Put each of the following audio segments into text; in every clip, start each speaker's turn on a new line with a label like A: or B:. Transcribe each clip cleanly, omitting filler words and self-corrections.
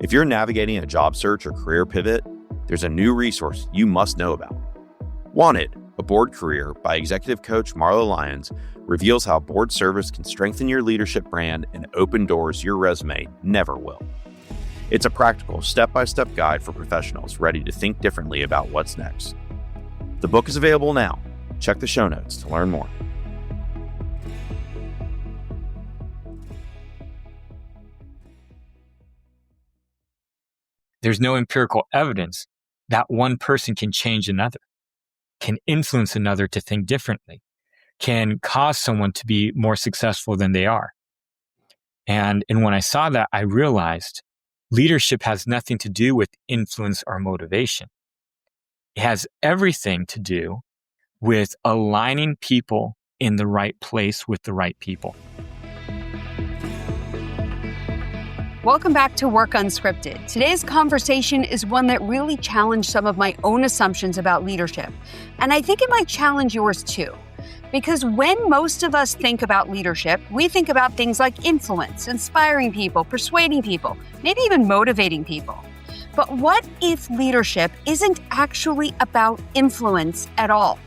A: If you're navigating a job search or career pivot, there's a new resource you must know about. Wanted, a board career by executive coach Marlo Lyons, reveals how board service can strengthen your leadership brand and open doors your resume never will. It's a practical, step-by-step guide for professionals ready to think differently about what's next. The book is available now. Check the show notes to learn more.
B: There's no empirical evidence that one person can change another, can influence another to think differently, can cause someone to be more successful than they are. And when I saw that, I realized leadership has nothing to do with influence or motivation. It has everything to do with aligning people in the right place with the right people.
C: Welcome back to Work Unscripted. Today's conversation is one that really challenged some of my own assumptions about leadership. And I think it might challenge yours too. Because when most of us think about leadership, we think about things like influence, inspiring people, persuading people, maybe even motivating people. But what if leadership isn't actually about influence at all?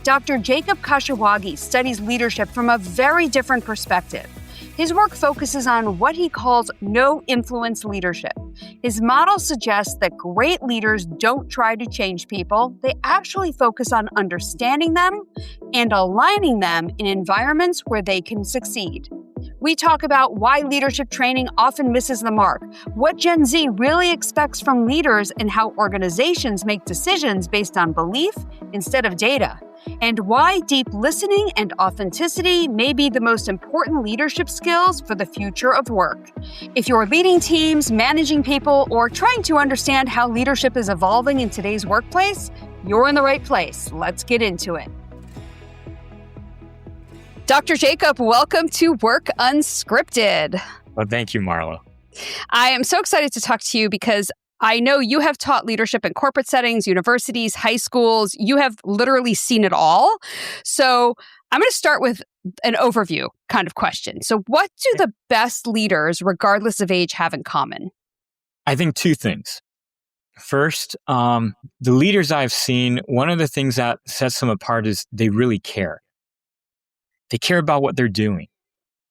C: Dr. Jacob Kashiwagi studies leadership from a very different perspective. His work focuses on what he calls no-influence leadership. His model suggests that great leaders don't try to change people. They actually focus on understanding them and aligning them in environments where they can succeed. We talk about why leadership training often misses the mark, what Gen Z really expects from leaders, and how organizations make decisions based on belief instead of data, and why deep listening and authenticity may be the most important leadership skills for the future of work. If you're leading teams, managing people, or trying to understand how leadership is evolving in today's workplace, you're in the right place. Let's get into it. Dr. Jacob, welcome to Work Unscripted.
B: Well, thank you, Marlo.
C: I am so excited to talk to you because I know you have taught leadership in corporate settings, universities, high schools. You have literally seen it all. So I'm going to start with an overview kind of question. So what do the best leaders, regardless of age, have in common?
B: I think two things. First, the leaders I've seen, one of the things that sets them apart is they really care. They care about what they're doing.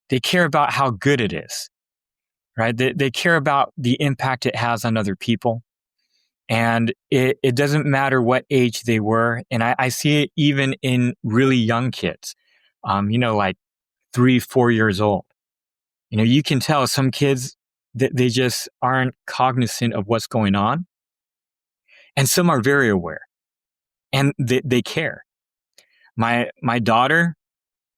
B: They care about how good it is, right? They care about the impact it has on other people. And it doesn't matter what age they were. And I see it even in really young kids, like 3-4 years old. You can tell some kids that they just aren't cognizant of what's going on. And some are very aware and they care. My daughter,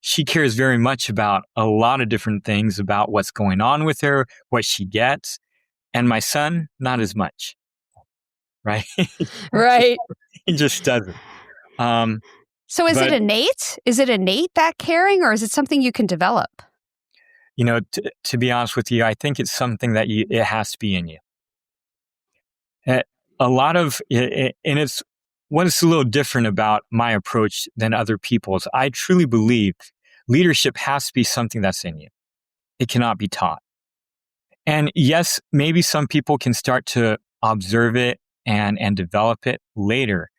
B: she cares very much about a lot of different things about what's going on with her, what she gets. And my son, not as much. Right?
C: Right.
B: He just doesn't.
C: So is it innate? Is it innate, that caring, or is it something you can develop?
B: To be honest with you, I think it's something that it has to be in you. A lot of, and it's what's a little different about my approach than other people's. I truly believe leadership has to be something that's in you. It cannot be taught. And yes, maybe some people can start to observe it and develop it later,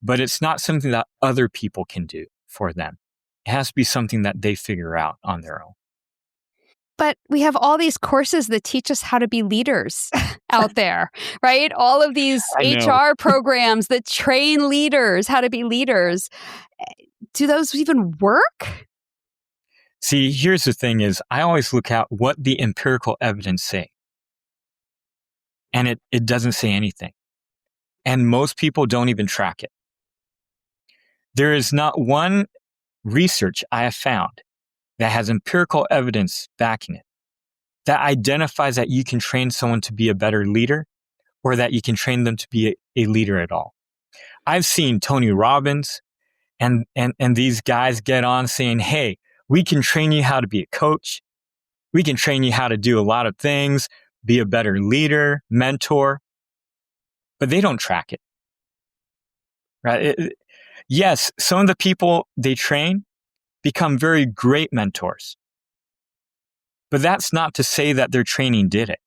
B: but it's not something that other people can do for them. It has to be something that they figure out on their own.
C: But we have all these courses that teach us how to be leaders out there, right? All of these HR programs that train leaders how to be leaders. Do those even work?
B: See, here's the thing is, I always look at what the empirical evidence say. And it doesn't say anything. And most people don't even track it. There is not one research I have found that has empirical evidence backing it, that identifies that you can train someone to be a better leader or that you can train them to be a leader at all. I've seen Tony Robbins and these guys get on saying, hey, we can train you how to be a coach. We can train you how to do a lot of things, be a better leader, mentor, but they don't track it, right? Yes, some of the people they train become very great mentors. But that's not to say that their training did it.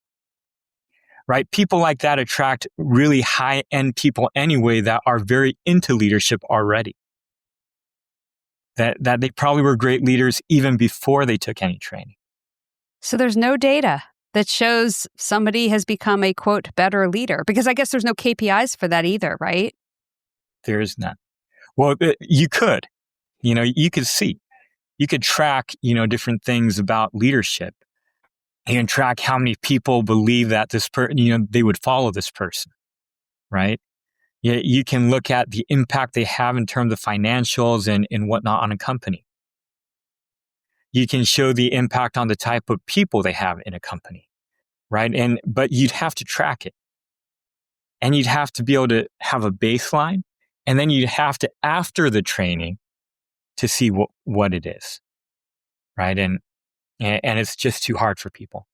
B: right? People like that attract really high-end people anyway that are very into leadership already. That they probably were great leaders even before they took any training.
C: So there's no data that shows somebody has become a, quote, better leader? Because I guess there's no KPIs for that either, right?
B: There is none. Well, you could. You could see. You could track, different things about leadership. You can track how many people believe that this person, they would follow this person, right? You can look at the impact they have in terms of financials and whatnot on a company. You can show the impact on the type of people they have in a company, right? But you'd have to track it. And you'd have to be able to have a baseline. And then you'd have to, after the training, to see what it is, right? And it's just too hard for people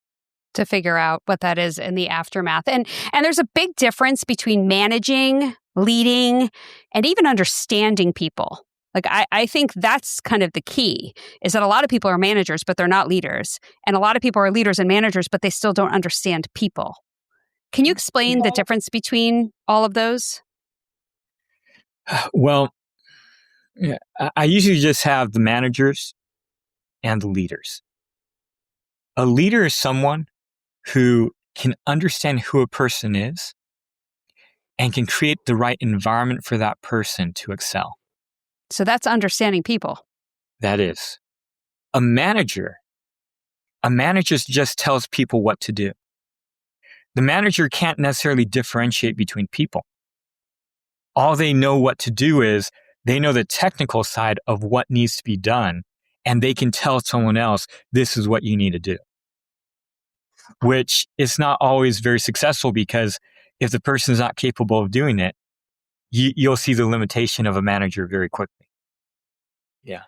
C: to figure out what that is in the aftermath. And there's a big difference between managing, leading, and even understanding people. Like, I think that's kind of the key, is that a lot of people are managers, but they're not leaders. And a lot of people are leaders and managers, but they still don't understand people. Can you explain the difference between all of those?
B: Well, yeah, I usually just have the managers and the leaders. A leader is someone who can understand who a person is and can create the right environment for that person to excel.
C: So that's understanding people.
B: That is. A manager just tells people what to do. The manager can't necessarily differentiate between people. All they know what to do is they know the technical side of what needs to be done, and they can tell someone else, this is what you need to do. Which is not always very successful, because if the person is not capable of doing it, you'll see the limitation of a manager very quickly. Yeah.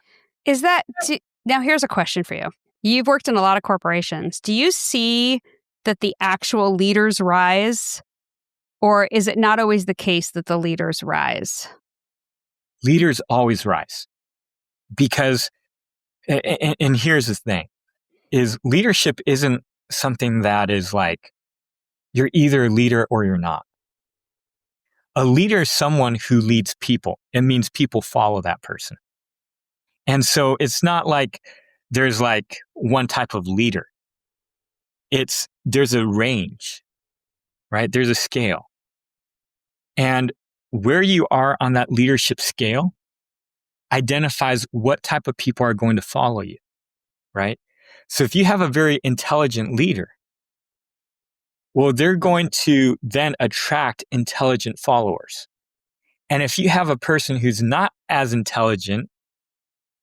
C: Now here's a question for you. You've worked in a lot of corporations. Do you see that the actual leaders rise, or is it not always the case that the leaders rise?
B: Leaders always rise, because, and here's the thing, is leadership isn't something that is like, you're either a leader or you're not. A leader is someone who leads people. It means people follow that person. And so it's not like there's like one type of leader. There's a range, right? There's a scale. And where you are on that leadership scale identifies what type of people are going to follow you, right? So if you have a very intelligent leader, well, they're going to then attract intelligent followers. And if you have a person who's not as intelligent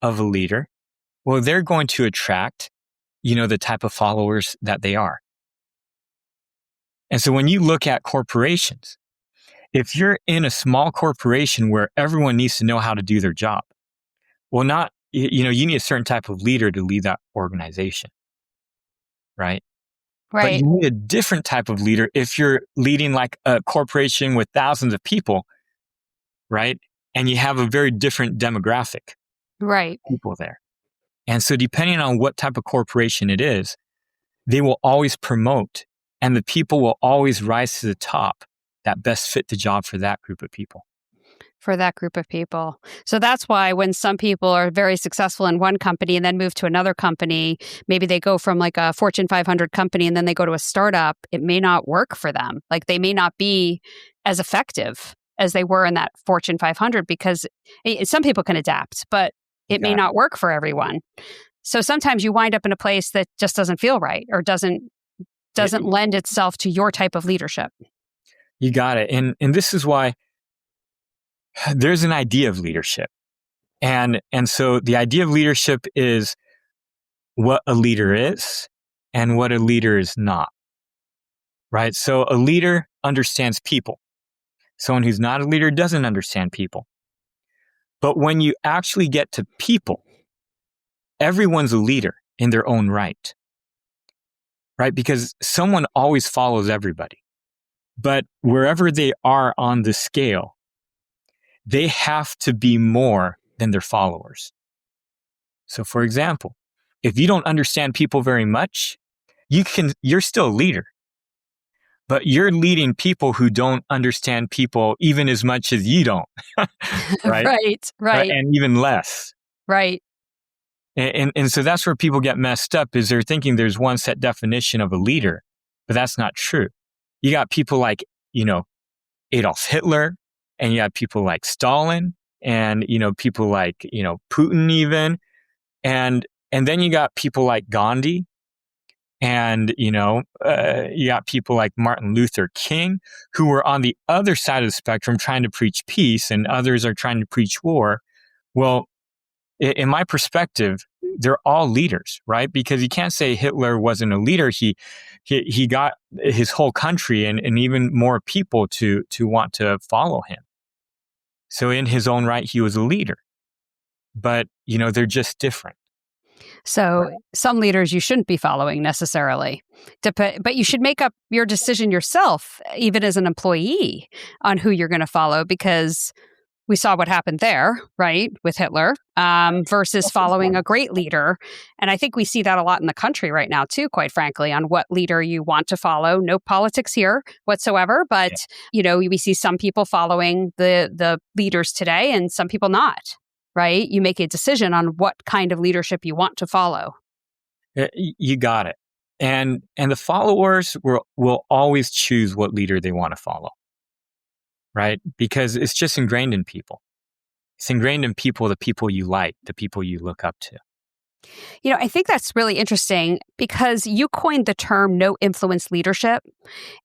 B: of a leader, well, they're going to attract, the type of followers that they are. And so when you look at corporations, if you're in a small corporation where everyone needs to know how to do their job, well, you need a certain type of leader to lead that organization, right?
C: Right.
B: But you need a different type of leader if you're leading like a corporation with thousands of people, right? And you have a very different demographic.
C: Right.
B: People there. And so depending on what type of corporation it is, they will always promote, and the people will always rise to the top that best fit the job for that group of people.
C: So that's why when some people are very successful in one company and then move to another company, maybe they go from like a Fortune 500 company and then they go to a startup, it may not work for them. Like, they may not be as effective as they were in that Fortune 500, because some people can adapt, but it may not work for everyone. So sometimes you wind up in a place that just doesn't feel right, or doesn't lend itself to your type of leadership.
B: You got it. And this is why there's an idea of leadership. And so the idea of leadership is what a leader is and what a leader is not, right? So a leader understands people. Someone who's not a leader doesn't understand people. But when you actually get to people, everyone's a leader in their own right, Because someone always follows everybody. But wherever they are on the scale, they have to be more than their followers. So for example, if you don't understand people very much, you're still a leader. but you're leading people who don't understand people even as much as you don't, right?
C: Right.
B: And even less.
C: Right.
B: And so that's where people get messed up, is they're thinking there's one set definition of a leader, but that's not true. You got people like, Adolf Hitler, and you got people like Stalin, and, people like, Putin even. And then you got people like Gandhi, and, you got people like Martin Luther King, who were on the other side of the spectrum trying to preach peace, and others are trying to preach war. Well, in my perspective, they're all leaders, right? Because you can't say Hitler wasn't a leader. He got his whole country and even more people to want to follow him. So in his own right, he was a leader. But, they're just different.
C: So some leaders you shouldn't be following necessarily, but you should make up your decision yourself, even as an employee, on who you're going to follow, because we saw what happened there, right, with Hitler, versus following a great leader. And I think we see that a lot in the country right now, too, quite frankly, on what leader you want to follow. No politics here whatsoever. But, we see some people following the leaders today and some people not, right? You make a decision on what kind of leadership you want to follow.
B: You got it. And the followers will always choose what leader they want to follow. Right? Because it's just ingrained in people. It's ingrained in people, the people you like, the people you look up to.
C: I think that's really interesting because you coined the term no influence leadership,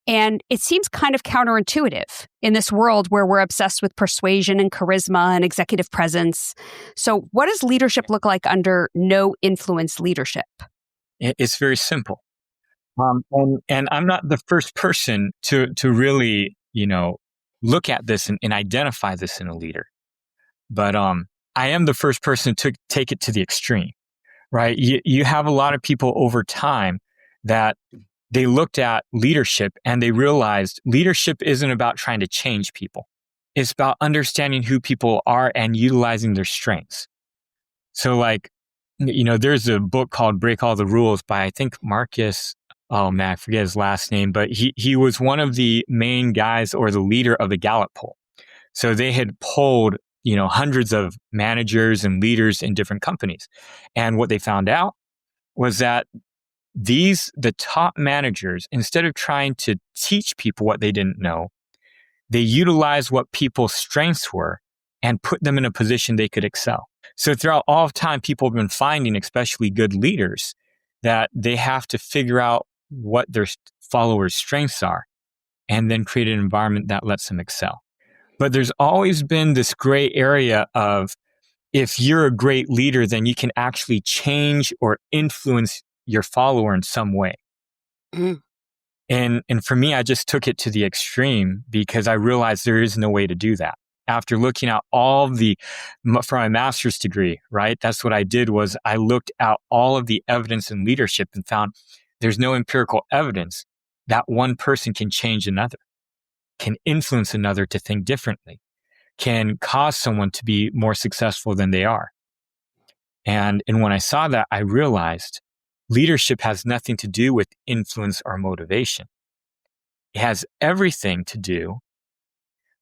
C: and it seems kind of counterintuitive in this world where we're obsessed with persuasion and charisma and executive presence. So what does leadership look like under no influence leadership?
B: It's very simple. And I'm not the first person to really, look at this and identify this in a leader. But I am the first person to take it to the extreme, right? You have a lot of people over time that they looked at leadership and they realized leadership isn't about trying to change people. It's about understanding who people are and utilizing their strengths. So there's a book called Break All the Rules by, I think, Marcus. Oh man, I forget his last name, but he was one of the main guys or the leader of the Gallup poll. So they had polled, hundreds of managers and leaders in different companies. And what they found out was that the top managers, instead of trying to teach people what they didn't know, they utilized what people's strengths were and put them in a position they could excel. So throughout all of time, people have been finding, especially good leaders, that they have to figure out what their followers' strengths are and then create an environment that lets them excel. But there's always been this gray area of, if you're a great leader, then you can actually change or influence your follower in some way. Mm. And for me, I just took it to the extreme because I realized there is no way to do that. After looking at for my master's degree, right? That's what I did, was I looked at all of the evidence in leadership and found there's no empirical evidence that one person can change another, can influence another to think differently, can cause someone to be more successful than they are. And when I saw that, I realized leadership has nothing to do with influence or motivation. It has everything to do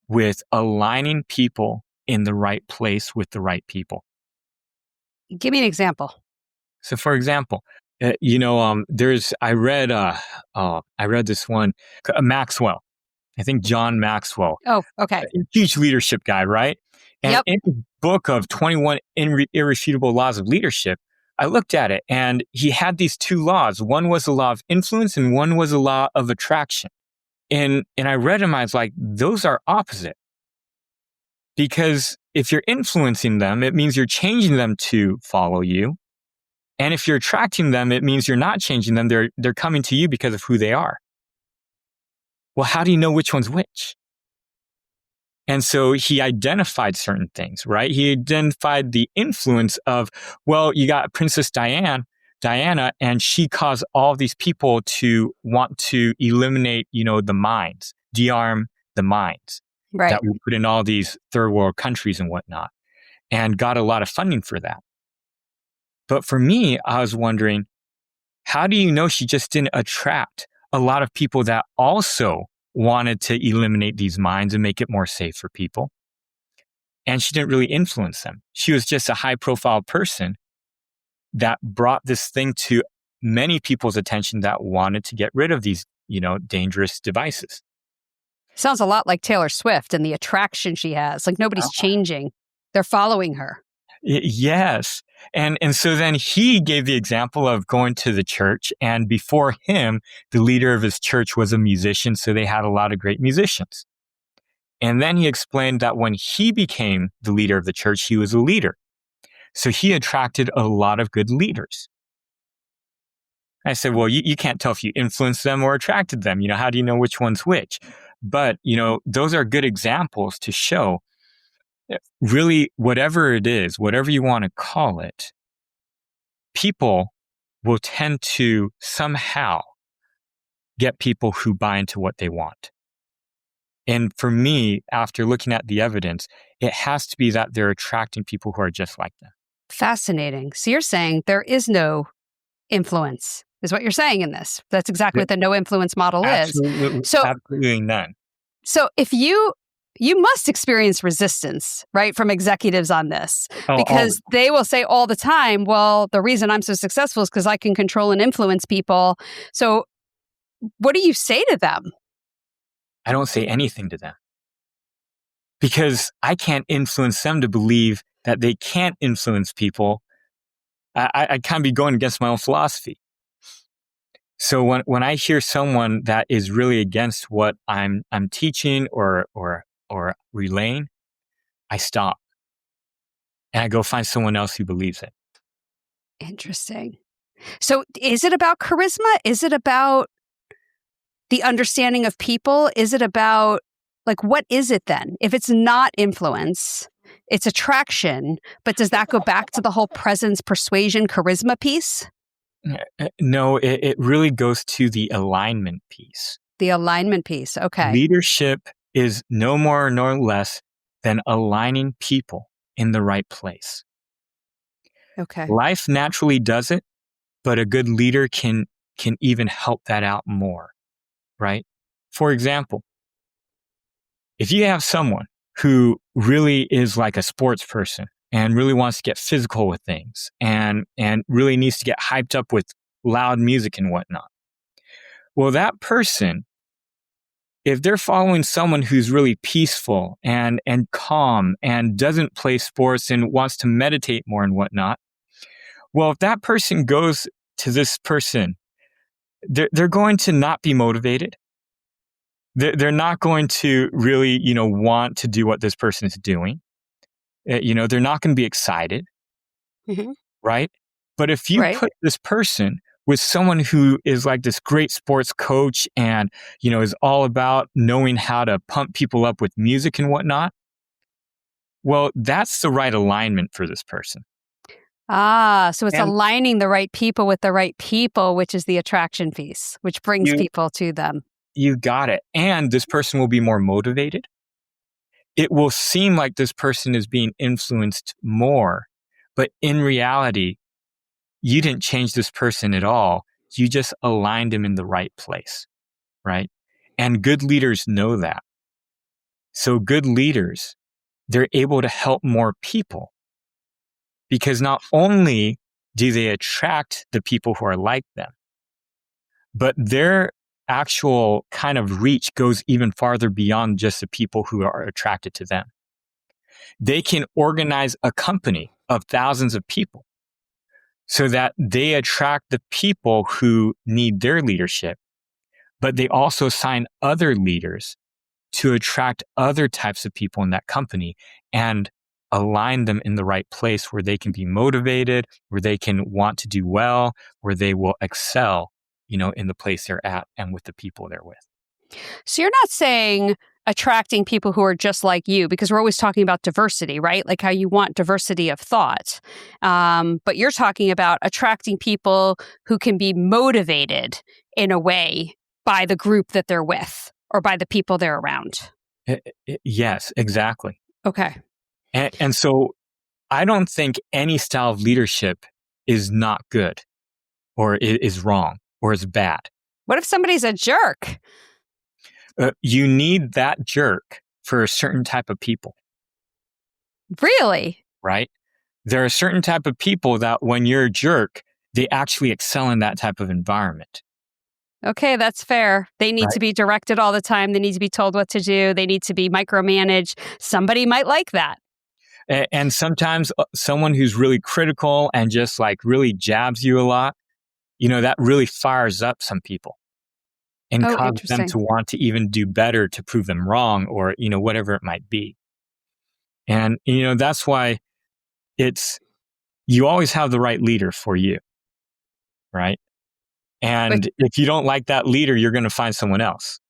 B: with aligning people in the right place with the right people.
C: Give me an example.
B: So, for example, I read this one, Maxwell. I think John Maxwell.
C: Oh, okay.
B: A huge leadership guy, right? And in the book of 21 Irrefutable Laws of Leadership, I looked at it and he had these two laws. One was the law of influence and one was the law of attraction. And I read them, I was like, those are opposite. Because if you're influencing them, it means you're changing them to follow you. And if you're attracting them, it means you're not changing them. They're coming to you because of who they are. Well, how do you know which one's which? And so he identified certain things, right? He identified the influence of, well, you got Princess Diana, and she caused all these people to want to eliminate, the mines, de-arm the mines that we put in all these third world countries and whatnot, and got a lot of funding for that. But for me, I was wondering, how do you know she just didn't attract a lot of people that also wanted to eliminate these mines and make it more safe for people. And she didn't really influence them. She was just a high profile person that brought this thing to many people's attention that wanted to get rid of these, dangerous devices.
C: Sounds a lot like Taylor Swift and the attraction she has. Like nobody's changing. They're following her.
B: Yes. And so then he gave the example of going to the church, and before him, the leader of his church was a musician, so they had a lot of great musicians. And then he explained that when he became the leader of the church, he was a leader. So he attracted a lot of good leaders. I said, well, you can't tell if you influenced them or attracted them. How do you know which one's which? But, those are good examples to show that really whatever it is, whatever you want to call it, people will tend to somehow get people who buy into what they want. And for me, after looking at the evidence, it has to be that they're attracting people who are just like them.
C: Fascinating. So you're saying there is no influence, is what you're saying in this. That's exactly what the no influence model is. So
B: absolutely none.
C: So if you must experience resistance, right, from executives on this, because they will say all the time, well, the reason I'm so successful is because I can control and influence people. So what do you say to them?
B: I don't say anything to them because I can't influence them to believe that they can't influence people. I kind of be going against my own philosophy. So when I hear someone that is really against what I'm teaching or relaying, I stop and I go find someone else who believes it.
C: Interesting. So is it about charisma? Is it about the understanding of people? Is it about, what is it then? If it's not influence, it's attraction, but does that go back to the whole presence, persuasion, charisma piece?
B: No, it really goes to the alignment piece.
C: The alignment piece, okay.
B: Leadership is no more nor less than aligning people in the right place.
C: Okay.
B: Life naturally does it, but a good leader can even help that out more, right? For example, if you have someone who really is like a sports person and really wants to get physical with things and really needs to get hyped up with loud music and whatnot, well, that person, if they're following someone who's really peaceful and calm and doesn't play sports and wants to meditate more and whatnot, well, if that person goes to this person, they're going to not be motivated. They're not going to really, want to do what this person is doing. They're not going to be excited, right? But if you put this person with someone who is like this great sports coach and, is all about knowing how to pump people up with music and whatnot, well, that's the right alignment for this person.
C: So it's aligning the right people with the right people, which is the attraction piece, which brings people to them.
B: You got it. And this person will be more motivated. It will seem like this person is being influenced more, but in reality, you didn't change this person at all. You just aligned him in the right place, right? And good leaders know that. So good leaders, they're able to help more people because not only do they attract the people who are like them, but their actual kind of reach goes even farther beyond just the people who are attracted to them. They can organize a company of thousands of people so that they attract the people who need their leadership, but they also assign other leaders to attract other types of people in that company and align them in the right place where they can be motivated, where they can want to do well, where they will excel, in the place they're at and with the people they're with.
C: So you're not saying attracting people who are just like you, because we're always talking about diversity, right? Like how you want diversity of thought. But you're talking about attracting people who can be motivated in a way by the group that they're with or by the people they're around.
B: Yes, exactly.
C: Okay.
B: And so I don't think any style of leadership is not good or is wrong or is bad.
C: What if somebody's a jerk?
B: You need that jerk for a certain type of people,
C: Really?
B: right? There are certain type of people that when you're a jerk, they actually excel in that type of environment.
C: Okay, that's fair. They need to be directed all the time. They need to be told what to do. They need to be micromanaged. Somebody might like that.
B: And sometimes someone who's really critical and just like really jabs you a lot, that really fires up some people and causes them to want to even do better to prove them wrong or, whatever it might be. And, that's why you always have the right leader for you, right? And if you don't like that leader, you're going to find someone else.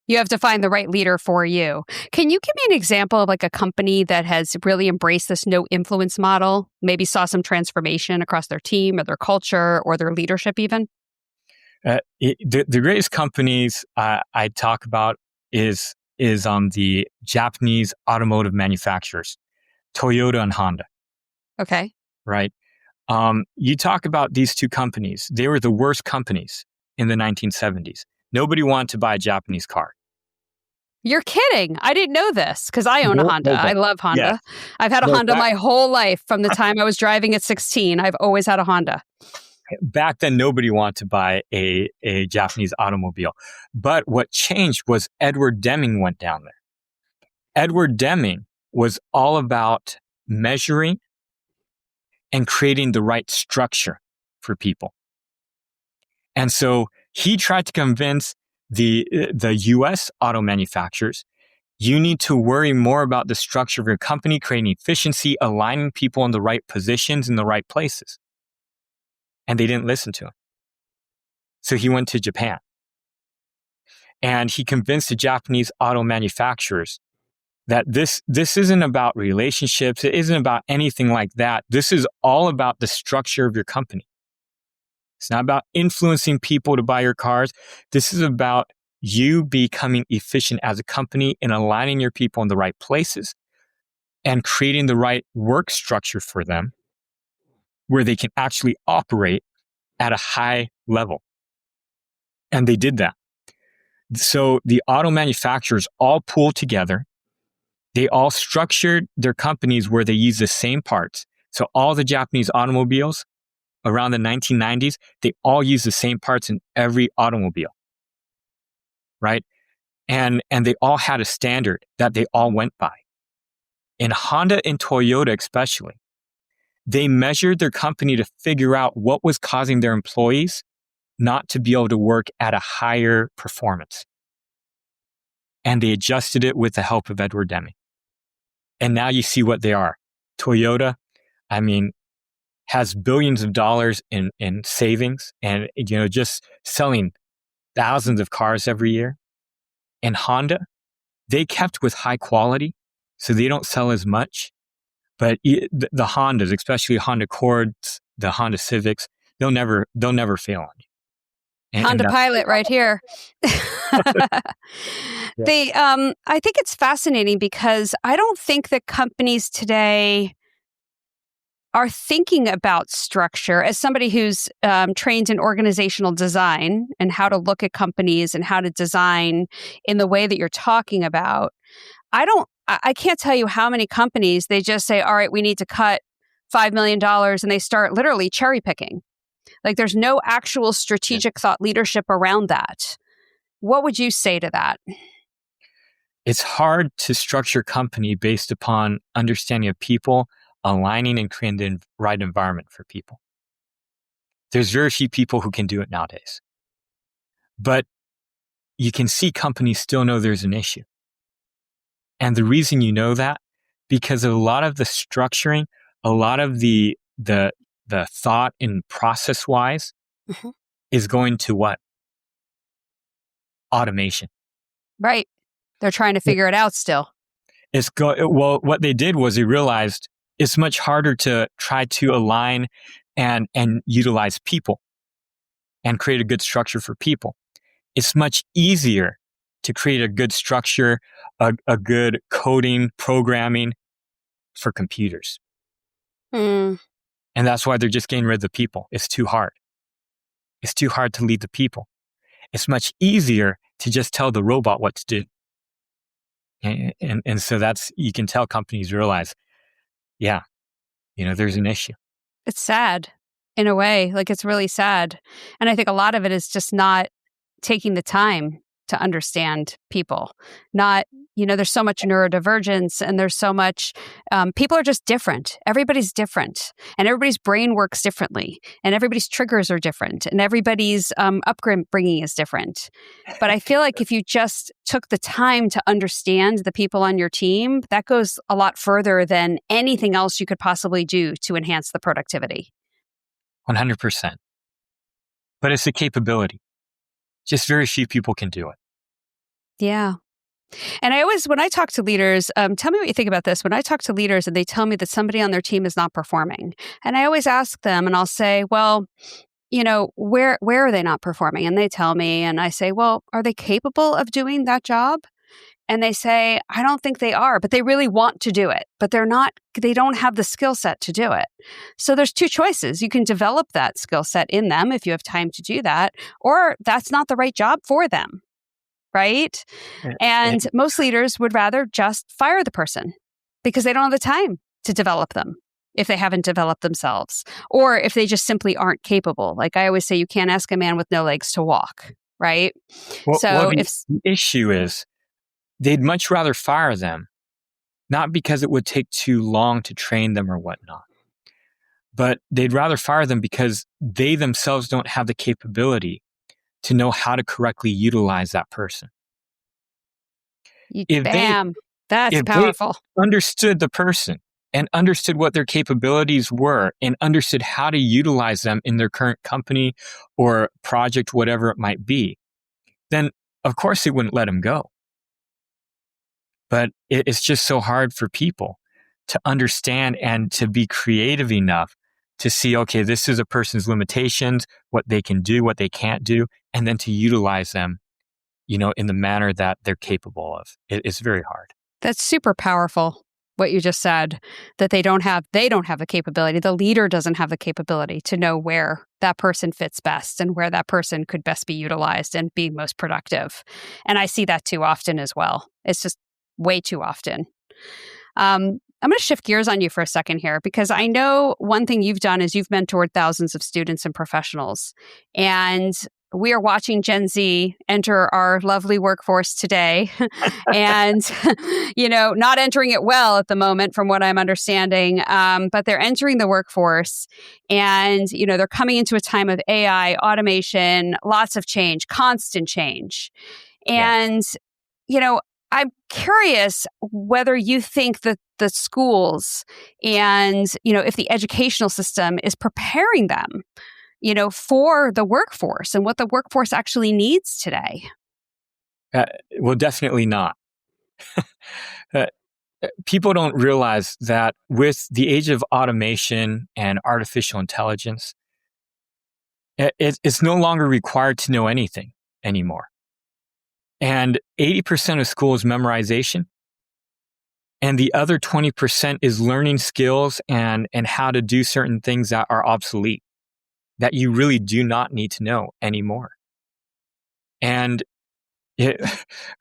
C: You have to find the right leader for you. Can you give me an example of like a company that has really embraced this no influence model, maybe saw some transformation across their team or their culture or their leadership even?
B: The greatest companies I talk about is the Japanese automotive manufacturers, Toyota and Honda.
C: Okay.
B: Right. You talk about these two companies. They were the worst companies in the 1970s. Nobody wanted to buy a Japanese car.
C: You're kidding. I didn't know this because I own a Honda. I love Honda.
B: Yeah.
C: I've had a Honda my whole life from the time I was driving at 16. I've always had a Honda.
B: Back then, nobody wanted to buy a Japanese automobile. But what changed was Edward Deming went down there. Edward Deming was all about measuring and creating the right structure for people. And so he tried to convince the U.S. auto manufacturers, you need to worry more about the structure of your company, creating efficiency, aligning people in the right positions in the right places. And they didn't listen to him. So he went to Japan. And he convinced the Japanese auto manufacturers that this isn't about relationships. It isn't about anything like that. This is all about the structure of your company. It's not about influencing people to buy your cars. This is about you becoming efficient as a company and aligning your people in the right places and creating the right work structure for them where they can actually operate at a high level. And they did that. So the auto manufacturers all pooled together. They all structured their companies where they use the same parts. So all the Japanese automobiles around the 1990s, they all use the same parts in every automobile, right? And they all had a standard that they all went by. In Honda and Toyota especially, they measured their company to figure out what was causing their employees not to be able to work at a higher performance. And they adjusted it with the help of Edward Deming. And now you see what they are. Toyota, has billions of dollars in savings and, just selling thousands of cars every year. And Honda, they kept with high quality, so they don't sell as much. But the Hondas, especially Honda Accords, the Honda Civics, they'll never fail on you.
C: Honda Pilot right here. I think it's fascinating because I don't think that companies today are thinking about structure. As somebody who's trained in organizational design and how to look at companies and how to design in the way that you're talking about, I can't tell you how many companies they just say, all right, we need to cut $5 million and they start literally cherry picking. Like there's no actual strategic thought leadership around that. What would you say to that?
B: It's hard to structure a company based upon understanding of people, aligning and creating the right environment for people. There's very few people who can do it nowadays. But you can see companies still know there's an issue. And the reason you know that, because a lot of the structuring, a lot of the thought and process-wise is going to what? Automation.
C: Right. They're trying to figure it out still.
B: Well, what they did was they realized it's much harder to try to align and utilize people and create a good structure for people. It's much easier to create a good structure, a good coding, programming for computers. And that's why they're just getting rid of the people. It's too hard. It's too hard to lead the people. it's much easier to just tell the robot what to do. And so you can tell companies realize, yeah, there's an issue.
C: It's sad in a way, like it's really sad. And I think a lot of it is just not taking the time to understand people. There's so much neurodivergence and there's so much, people are just different. Everybody's different and everybody's brain works differently and everybody's triggers are different and everybody's upbringing is different. But I feel like if you just took the time to understand the people on your team, that goes a lot further than anything else you could possibly do to enhance the productivity.
B: 100%. But it's a capability. Just very few people can do it.
C: Yeah. And when I talk to leaders, tell me what you think about this. When I talk to leaders and they tell me that somebody on their team is not performing, and I always ask them and I'll say, well, where are they not performing? And they tell me, and I say, well, are they capable of doing that job? And they say, I don't think they are, but they really want to do it, but they don't have the skill set to do it. So there's two choices. You can develop that skill set in them if you have time to do that, or that's not the right job for them, right? And most leaders would rather just fire the person because they don't have the time to develop them if they haven't developed themselves, or if they just simply aren't capable. Like I always say, you can't ask a man with no legs to walk, right?
B: The issue is, they'd much rather fire them, not because it would take too long to train them or whatnot, but they'd rather fire them because they themselves don't have the capability to know how to correctly utilize that person.
C: That's powerful.
B: They understood the person and understood what their capabilities were and understood how to utilize them in their current company or project, whatever it might be, then of course they wouldn't let them go. But it's just so hard for people to understand and to be creative enough to see, okay, this is a person's limitations, what they can do, what they can't do, and then to utilize them, in the manner that they're capable of. It's very hard.
C: That's super powerful, what you just said, that they don't have the capability. The leader doesn't have the capability to know where that person fits best and where that person could best be utilized and be most productive. And I see that too often as well. It's just way too often. I'm going to shift gears on you for a second here, because I know one thing you've done is you've mentored thousands of students and professionals. And we are watching Gen Z enter our lovely workforce today and, not entering it well at the moment from what I'm understanding, but they're entering the workforce and, they're coming into a time of AI, automation, lots of change, constant change. And, I'm curious whether you think that the schools and, if the educational system is preparing them, for the workforce and what the workforce actually needs today.
B: Well, definitely not. People don't realize that with the age of automation and artificial intelligence, it's no longer required to know anything anymore. And 80% of school is memorization. And the other 20% is learning skills and how to do certain things that are obsolete, that you really do not need to know anymore. And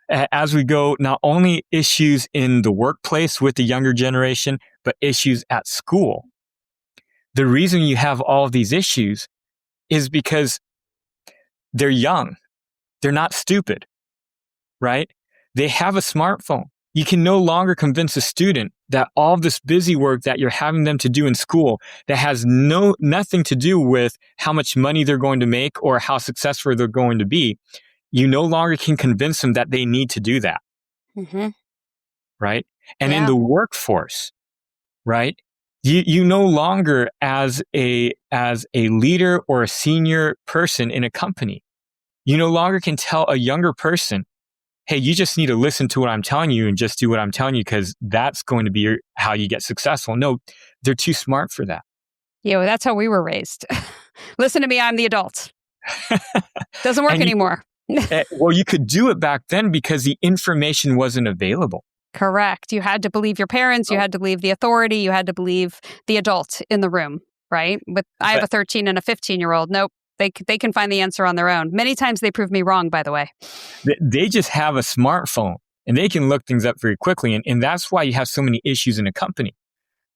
B: as we go, not only issues in the workplace with the younger generation, but issues at school. The reason you have all of these issues is because they're young. They're not stupid. Right? They have a smartphone. You can no longer convince a student that all of this busy work that you're having them to do in school that has nothing to do with how much money they're going to make or how successful they're going to be. You no longer can convince them that they need to do that.
C: Mm-hmm.
B: Right? And in the workforce, right? You no longer as a leader or a senior person in a company, you no longer can tell a younger person, hey, you just need to listen to what I'm telling you and just do what I'm telling you because that's going to be how you get successful. No, they're too smart for that.
C: Yeah, well, that's how we were raised. Listen to me, I'm the adult. Doesn't work anymore.
B: Well, you could do it back then because the information wasn't available.
C: Correct. You had to believe your parents. You had to believe the authority. You had to believe the adult in the room, right? I have a 13 and a 15-year-old. Nope. They can find the answer on their own. Many times they prove me wrong, by the way.
B: They just have a smartphone and they can look things up very quickly. And that's why you have so many issues in a company.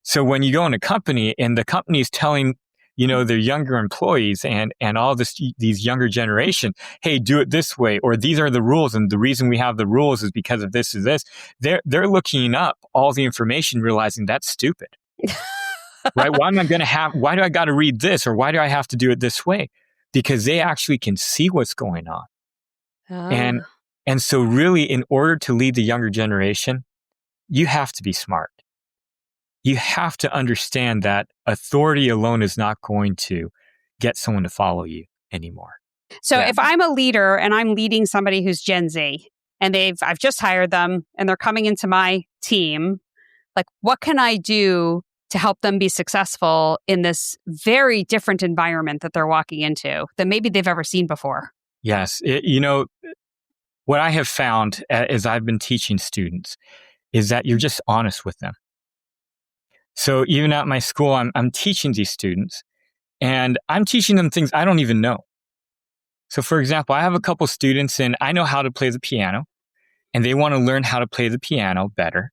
B: So when you go in a company and the company is telling, their younger employees and all these younger generation, hey, do it this way, or these are the rules. And the reason we have the rules is because of this is this. They're looking up all the information, realizing that's stupid. Right? Why do I got to read this? Or why do I have to do it this way? Because they actually can see what's going on.
C: Oh.
B: And so really, in order to lead the younger generation, you have to be smart. You have to understand that authority alone is not going to get someone to follow you anymore.
C: So if I'm a leader and I'm leading somebody who's Gen Z and I've just hired them and they're coming into my team, like what can I do to help them be successful in this very different environment that they're walking into than maybe they've ever seen before?
B: Yes. What I have found as I've been teaching students is that you're just honest with them. So even at my school, I'm teaching these students and I'm teaching them things I don't even know. So for example, I have a couple students and I know how to play the piano and they want to learn how to play the piano better.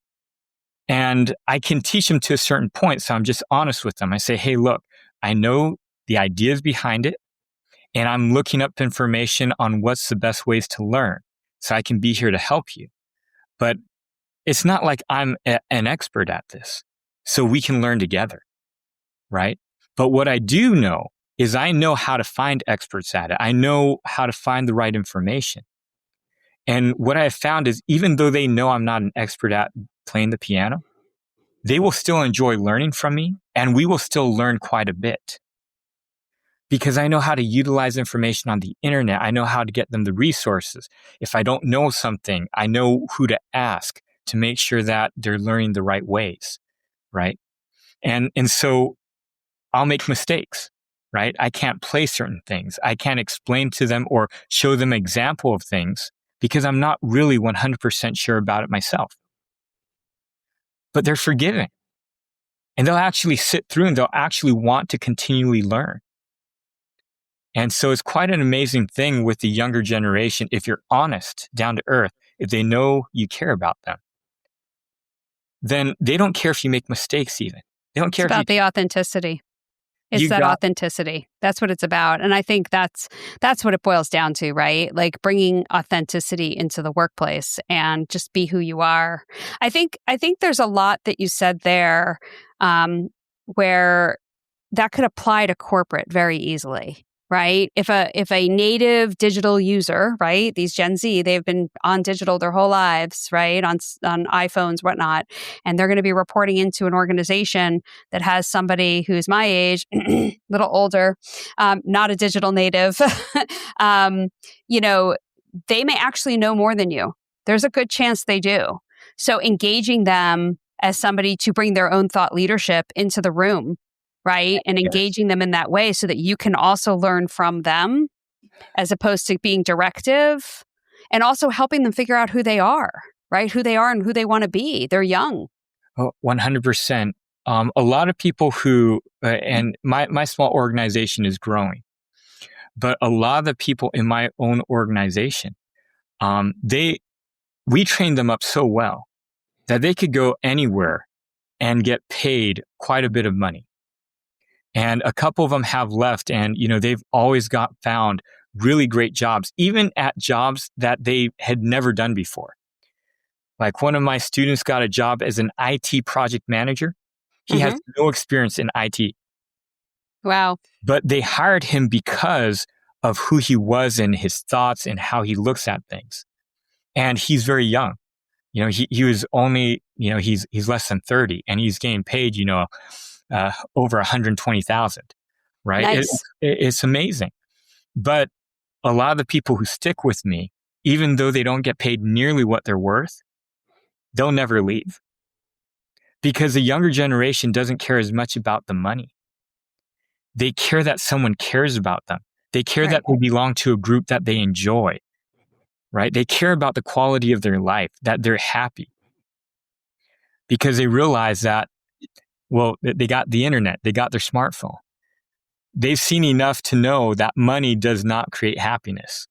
B: And I can teach them to a certain point. So I'm just honest with them. I say, hey, look, I know the ideas behind it and I'm looking up information on what's the best ways to learn. So I can be here to help you. But it's not like I'm an expert at this. So we can learn together, right? But what I do know is I know how to find experts at it. I know how to find the right information. And what I have found is even though they know I'm not an expert at playing the piano, they will still enjoy learning from me and we will still learn quite a bit. Because I know how to utilize information on the internet. I know how to get them the resources. If I don't know something, I know who to ask to make sure that they're learning the right ways. Right. And so I'll make mistakes, right? I can't play certain things. I can't explain to them or show them example of things because I'm not really 100% sure about it myself. But they're forgiving and they'll actually sit through and they'll actually want to continually learn. And so it's quite an amazing thing with the younger generation. If you're honest, down to earth, if they know you care about them, then they don't care if you make mistakes even. They don't care
C: about the authenticity. It's that authenticity. That's what it's about. And I think that's what it boils down to, right? Like bringing authenticity into the workplace and just be who you are. I think there's a lot that you said there where that could apply to corporate very easily. Right? If a native digital user, right? These Gen Z, they've been on digital their whole lives, right? On iPhones, whatnot. And they're going to be reporting into an organization that has somebody who's my age, a little older, not a digital native. They may actually know more than you. There's a good chance they do. So engaging them as somebody to bring their own thought leadership into the room, right? And engaging them in that way so that you can also learn from them as opposed to being directive and also helping them figure out who they are, right? Who they are and who they want to be. They're young.
B: Oh, 100%. A lot of people who, and my small organization is growing, but a lot of the people in my own organization, we trained them up so well that they could go anywhere and get paid quite a bit of money. And a couple of them have left and, they've always found really great jobs, even at jobs that they had never done before. Like one of my students got a job as an IT project manager. He has no experience in IT.
C: Wow.
B: But they hired him because of who he was and his thoughts and how he looks at things. And he's very young. He was only, he's less than 30 and he's getting paid, over 120,000, right?
C: Nice.
B: It's amazing. But a lot of the people who stick with me, even though they don't get paid nearly what they're worth, they'll never leave. Because the younger generation doesn't care as much about the money. They care that someone cares about them. They care that they belong to a group that they enjoy, right? They care about the quality of their life, that they're happy. Because they realize that, well, they got the internet, they got their smartphone. they've seen enough to know that money does not create happiness.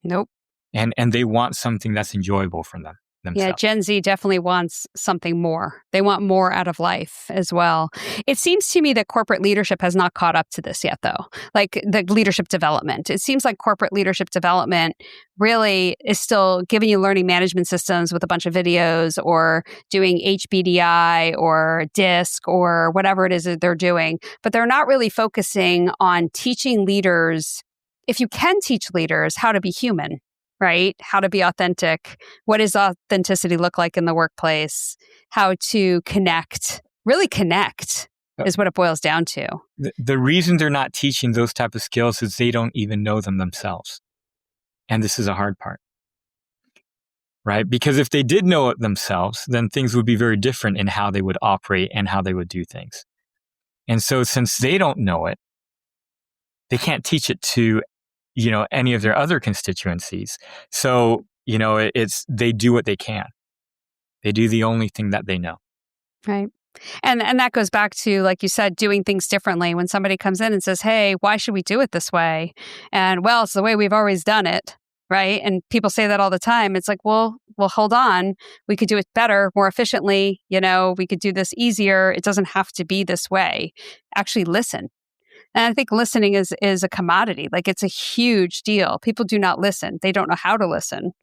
C: Nope.
B: And they want something that's enjoyable for them
C: Yeah,
B: themselves.
C: Gen Z definitely wants something more. They want more out of life as well. It seems to me that corporate leadership has not caught up to this yet, though. Like the leadership development. It seems like corporate leadership development really is still giving you learning management systems with a bunch of videos or doing HBDI or DISC or whatever it is that they're doing. But they're not really focusing on teaching leaders, if you can teach leaders how to be human, right? How to be authentic. What does authenticity look like in the workplace? How to connect, really connect is what it boils down to.
B: The reason they're not teaching those type of skills is they don't even know them themselves. And this is a hard part, right? Because if they did know it themselves, then things would be very different in how they would operate and how they would do things. And so since they don't know it, they can't teach it to any of their other constituencies. So, they do what they can. They do the only thing that they know.
C: Right. And that goes back to, like you said, doing things differently. When somebody comes in and says, hey, why should we do it this way? And well, it's the way we've always done it. Right. And people say that all the time. It's like, well, hold on. We could do it better, more efficiently. We could do this easier. It doesn't have to be this way. Actually listen. And I think listening is a commodity. Like it's a huge deal. People do not listen. They don't know how to listen.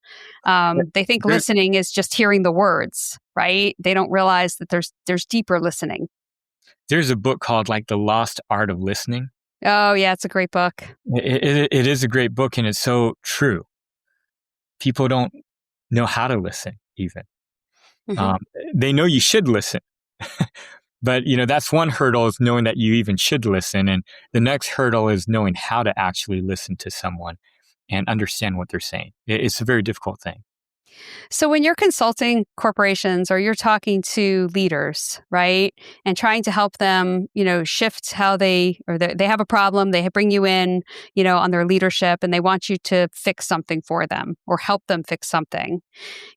C: They think listening is just hearing the words, right? They don't realize that there's deeper listening.
B: There's a book called like The Lost Art of Listening.
C: Oh yeah, it's a great book.
B: It is a great book, and it's so true. People don't know how to listen even. Mm-hmm. They know you should listen. But, that's one hurdle, is knowing that you even should listen. And the next hurdle is knowing how to actually listen to someone and understand what they're saying. It's a very difficult thing.
C: So when you're consulting corporations or you're talking to leaders, right, and trying to help them, shift how they have a problem, they bring you in, on their leadership, and they want you to fix something for them or help them fix something,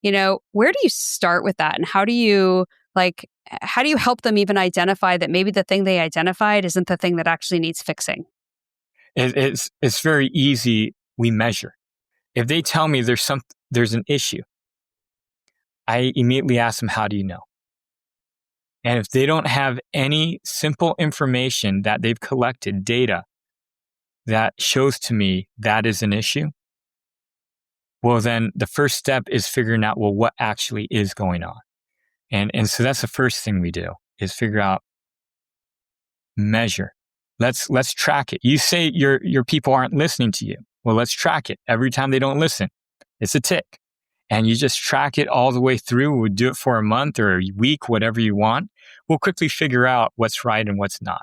C: where do you start with that? And how do you help them even identify that maybe the thing they identified isn't the thing that actually needs fixing?
B: It's very easy. We measure. If they tell me there's an issue, I immediately ask them, how do you know? And if they don't have any simple information that they've collected, data that shows to me that is an issue, well, then the first step is figuring out, well, what actually is going on? And so that's the first thing we do, is figure out, measure. Let's track it. You say your people aren't listening to you. Well, let's track it. Every time they don't listen, it's a tick. And you just track it all the way through. We'll do it for a month or a week, whatever you want. We'll quickly figure out what's right and what's not.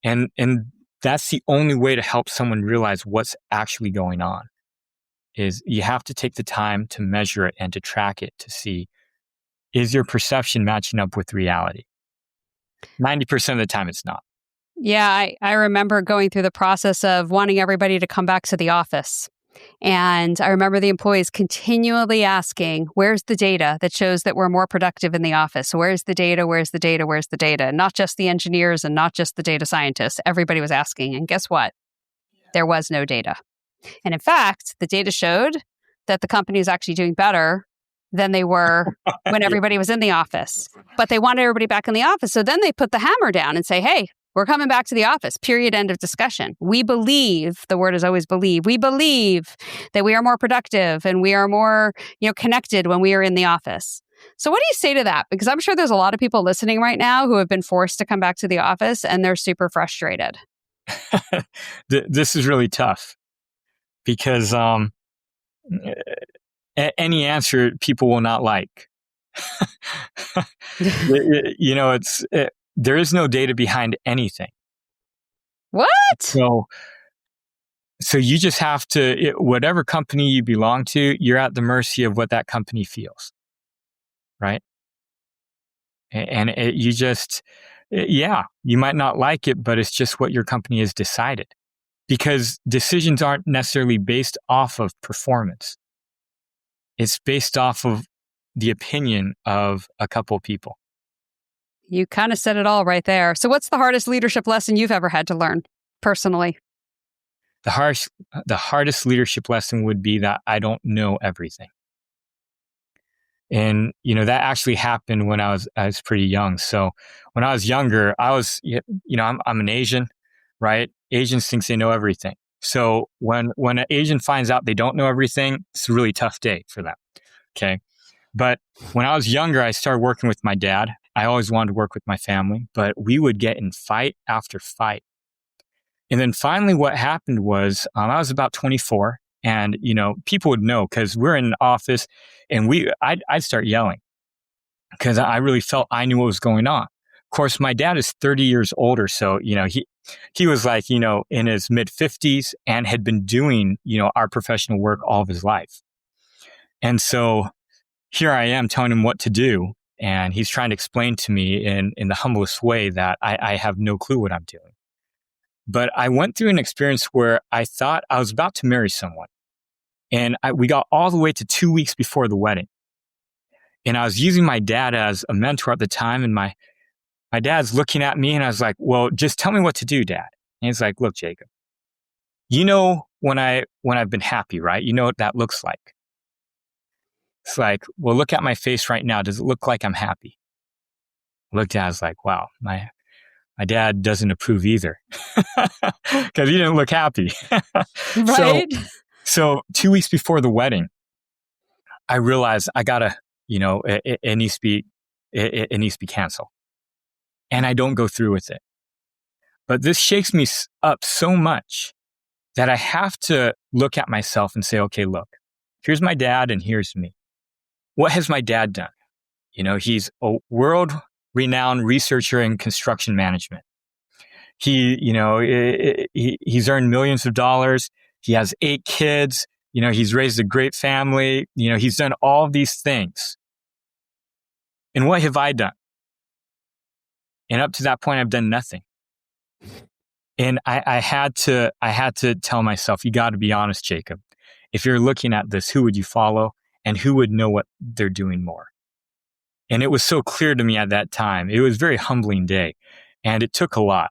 B: And that's the only way to help someone realize what's actually going on, is you have to take the time to measure it and to track it to see, is your perception matching up with reality? 90% of the time, it's not.
C: Yeah, I remember going through the process of wanting everybody to come back to the office. And I remember the employees continually asking, where's the data that shows that we're more productive in the office? Where's the data? Where's the data? Where's the data? Not just the engineers and not just the data scientists. Everybody was asking. And guess what? There was no data. And in fact, the data showed that the company is actually doing better than they were when everybody was in the office. But they wanted everybody back in the office. So then they put the hammer down and say, hey, we're coming back to the office, period, end of discussion. We believe, the word is always believe, we believe that we are more productive and we are more, connected when we are in the office. So what do you say to that? Because I'm sure there's a lot of people listening right now who have been forced to come back to the office and they're super frustrated.
B: This is really tough because any answer people will not like. There is no data behind anything.
C: What?
B: So you just have to, whatever company you belong to, you're at the mercy of what that company feels, right? And you might not like it, but it's just what your company has decided. Because decisions aren't necessarily based off of performance. It's based off of the opinion of a couple of people.
C: You kind of said it all right there. So what's the hardest leadership lesson you've ever had to learn personally?
B: The hardest leadership lesson would be that I don't know everything. And, that actually happened when I was pretty young. So when I was younger, I'm an Asian, right? Asians think they know everything. So when an Asian finds out they don't know everything, it's a really tough day for them. Okay. But when I was younger, I started working with my dad. I always wanted to work with my family, but we would get in fight after fight. And then finally what happened was I was about 24 and, people would know because we're in an office and I'd start yelling because I really felt I knew what was going on. Of course, my dad is 30 years older. So, he was like, in his mid 50s and had been doing, our professional work all of his life. And so here I am telling him what to do. And he's trying to explain to me in the humblest way that I have no clue what I'm doing. But I went through an experience where I thought I was about to marry someone. And we got all the way to 2 weeks before the wedding. And I was using my dad as a mentor at the time. And my dad's looking at me and I was like, well, just tell me what to do, Dad. And he's like, look, Jacob, when I've been happy, right? You know what that looks like. It's like, well, look at my face right now. Does it look like I'm happy? I looked at it, I was like, wow, my dad doesn't approve either because he didn't look happy.
C: Right.
B: So 2 weeks before the wedding, I realized I gotta, it needs to be canceled. And I don't go through with it. But this shakes me up so much that I have to look at myself and say, okay, look, here's my dad and here's me. What has my dad done? He's a world-renowned researcher in construction management. He's earned millions of dollars. He has 8 kids. He's raised a great family. He's done all of these things. And what have I done? And up to that point, I've done nothing. And I had to tell myself, you got to be honest, Jacob. If you're looking at this, who would you follow and who would know what they're doing more? And it was so clear to me at that time. It was a very humbling day and it took a lot.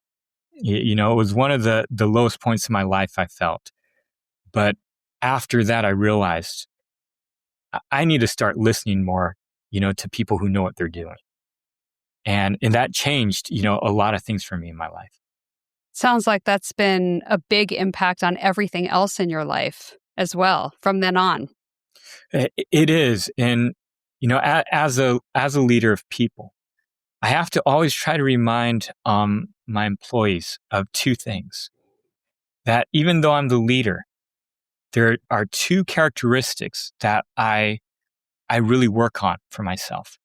B: It was one of the lowest points in my life I felt. But after that, I realized I need to start listening more, to people who know what they're doing. And that changed, a lot of things for me in my life.
C: Sounds like that's been a big impact on everything else in your life as well from then on.
B: It is. And, as a leader of people, I have to always try to remind my employees of 2 things. That even though I'm the leader, there are 2 characteristics that I really work on for myself,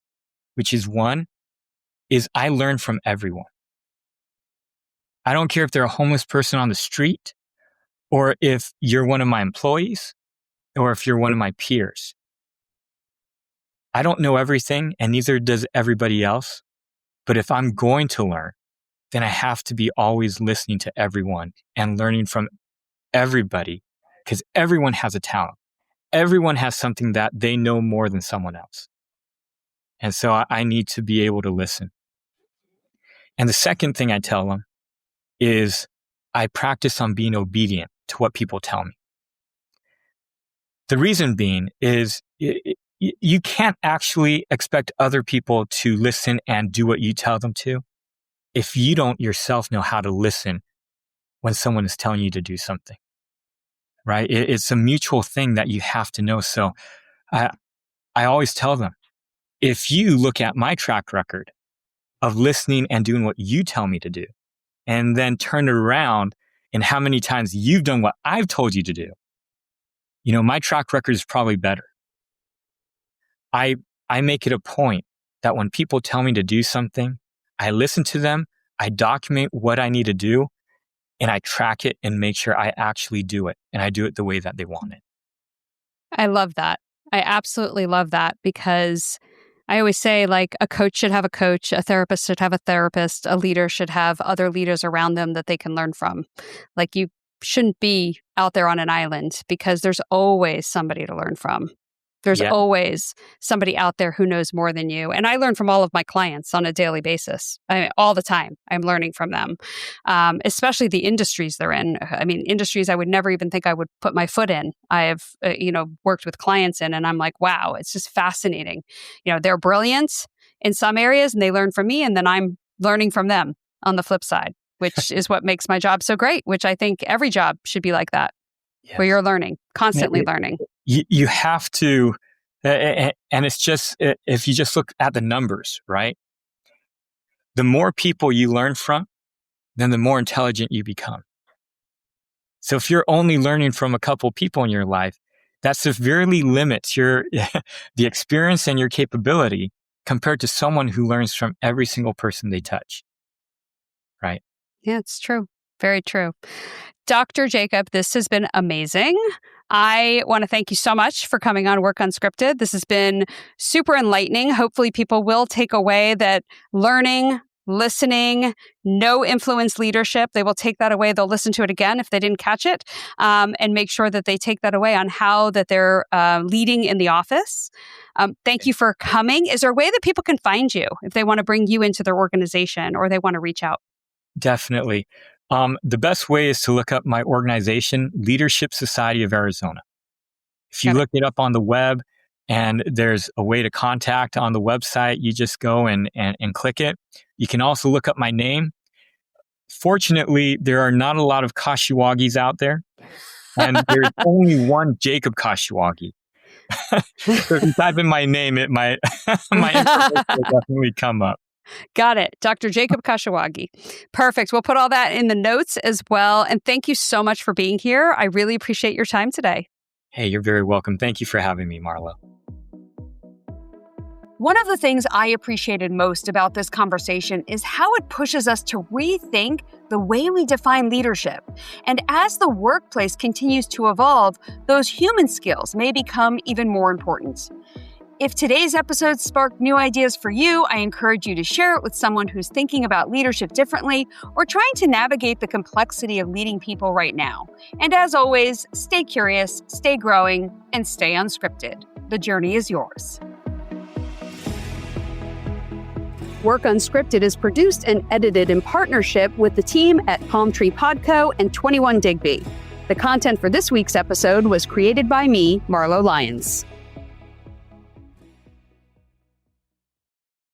B: which is one is I learn from everyone. I don't care if they're a homeless person on the street or if you're one of my employees or if you're one of my peers. I don't know everything and neither does everybody else. But if I'm going to learn, then I have to be always listening to everyone and learning from everybody because everyone has a talent. Everyone has something that they know more than someone else. And so I need to be able to listen. And the second thing I tell them is I practice on being obedient to what people tell me. The reason being is you can't actually expect other people to listen and do what you tell them to if you don't yourself know how to listen when someone is telling you to do something, right? It's a mutual thing that you have to know. So I always tell them, if you look at my track record of listening and doing what you tell me to do, and then turn it around and how many times you've done what I've told you to do, my track record is probably better. I make it a point that when people tell me to do something, I listen to them, I document what I need to do, and I track it and make sure I actually do it. And I do it the way that they want it.
C: I love that. I absolutely love that because I always say, like, a coach should have a coach, a therapist should have a therapist, a leader should have other leaders around them that they can learn from. Like, you shouldn't be out there on an island because there's always somebody to learn from. There's always somebody out there who knows more than you. And I learn from all of my clients on a daily basis. I mean, all the time, I'm learning from them, especially the industries they're in. I mean, industries I would never even think I would put my foot in. I've, worked with clients in, and I'm like, wow, it's just fascinating. They're brilliant in some areas and they learn from me, and then I'm learning from them on the flip side, which is what makes my job so great, which I think every job should be like that, where you're learning, constantly learning.
B: You have to, and it's just, if you just look at the numbers, right? The more people you learn from, then the more intelligent you become. So if you're only learning from a couple people in your life, that severely limits the experience and your capability compared to someone who learns from every single person they touch, right?
C: Yeah, it's true. Very true. Dr. Jacob, this has been amazing. I want to thank you so much for coming on Work Unscripted. This has been super enlightening. Hopefully people will take away that learning, listening, no influence leadership. They will take that away. They'll listen to it again if they didn't catch it, and make sure that they take that away on how that they're leading in the office. Thank you for coming. Is there a way that people can find you if they want to bring you into their organization or they want to reach out?
B: Definitely. The best way is to look up my organization, Leadership Society of Arizona. If you look it up on the web and there's a way to contact on the website, you just go and click it. You can also look up my name. Fortunately, there are not a lot of Kashiwagis out there, and there's only one Jacob Kashiwagi. So if you type in my name, my information will definitely come up.
C: Got it. Dr. Jacob Kashiwagi. Perfect. We'll put all that in the notes as well. And thank you so much for being here. I really appreciate your time today.
B: Hey, you're very welcome. Thank you for having me, Marlo.
C: One of the things I appreciated most about this conversation is how it pushes us to rethink the way we define leadership. And as the workplace continues to evolve, those human skills may become even more important. If today's episode sparked new ideas for you, I encourage you to share it with someone who's thinking about leadership differently or trying to navigate the complexity of leading people right now. And as always, stay curious, stay growing, and stay unscripted. The journey is yours. Work Unscripted is produced and edited in partnership with the team at Palm Tree Podco and 21 Digby. The content for this week's episode was created by me, Marlo Lyons.